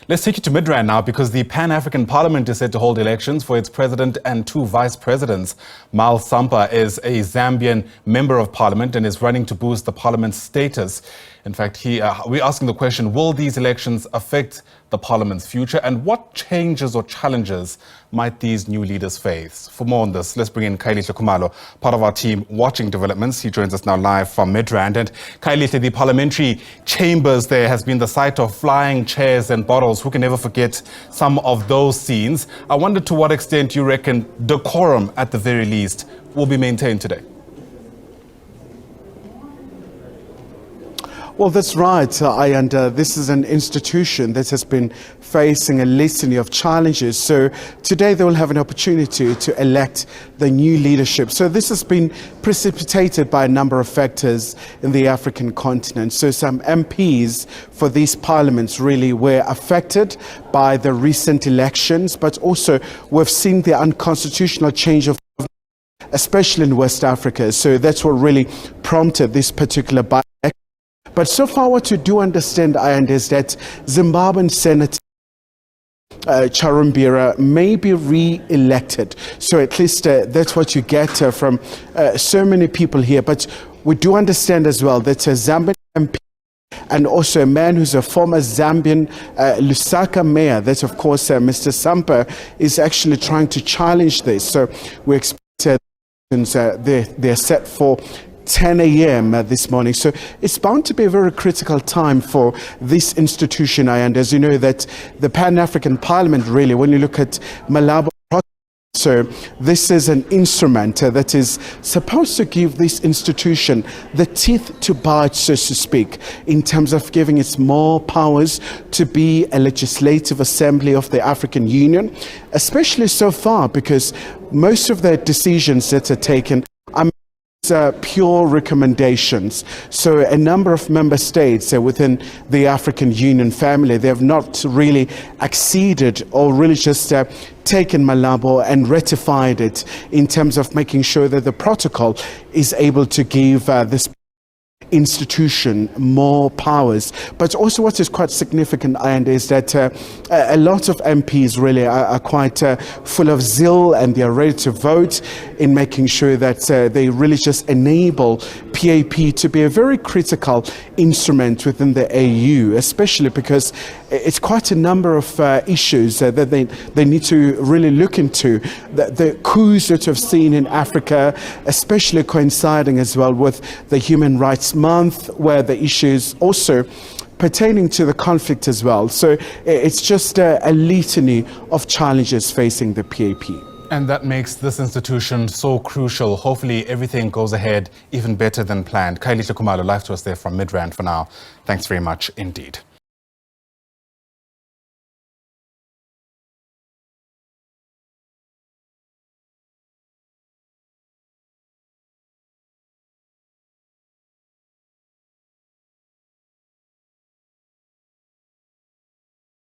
Let's take you to Midrand now because the Pan-African Parliament is set to hold elections for its president and 2 vice presidents. Bwalya Sampa is a Zambian Member of Parliament and is running to boost the parliament's status. In fact, we're asking the question, will these elections affect the parliament's future, and what changes or challenges might these new leaders face? For more on this, let's bring in Khayelihle Khumalo, part of our team watching developments. He joins us now live from Midrand. And Khayelihle, the parliamentary chambers there has been the site of flying chairs and bottles. Who can ever forget some of those scenes? I wonder to what extent you reckon decorum, at the very least, will be maintained today. Well, that's right, and this is an institution that has been facing a litany of challenges. So today they will have an opportunity to elect the new leadership. So this has been precipitated by a number of factors in the African continent. So some MPs for these parliaments really were affected by the recent elections, but also we've seen the unconstitutional change of especially in West Africa. So that's what really prompted this particular by-election. But so far what you do understand, is that Zimbabwean Senator Charumbira may be re-elected. So at least that's what you get from so many people here. But we do understand as well that a Zambian MP and also a man who's a former Zambian Lusaka mayor, that of course Mr. Sampa, is actually trying to challenge this. So we expect they're set for 10 a.m. This morning. So it's bound to be a very critical time for this institution. And as you know, that the Pan-African Parliament, really, when you look at Malabo, so this is an instrument that is supposed to give this institution the teeth to bite, so to speak, in terms of giving it more powers to be a legislative assembly of the African Union, especially so far because most of the decisions that are taken are pure recommendations. So a number of member states within the African Union family, they have not really acceded or really just taken Malabo and ratified it in terms of making sure that the protocol is able to give this institution more powers. But also what is quite significant, is that a lot of MPs really are quite full of zeal, and they are ready to vote in making sure that they really just enable PAP to be a very critical instrument within the AU, especially because it's quite a number of issues that they need to really look into. The coups that we've seen in Africa, especially coinciding as well with the Human Rights Month, where the issues also pertaining to the conflict as well. So it's just a litany of challenges facing the PAP. And that makes this institution so crucial. Hopefully everything goes ahead even better than planned. Khayelihle Khumalo, live to us there from Midrand for now. Thanks very much indeed.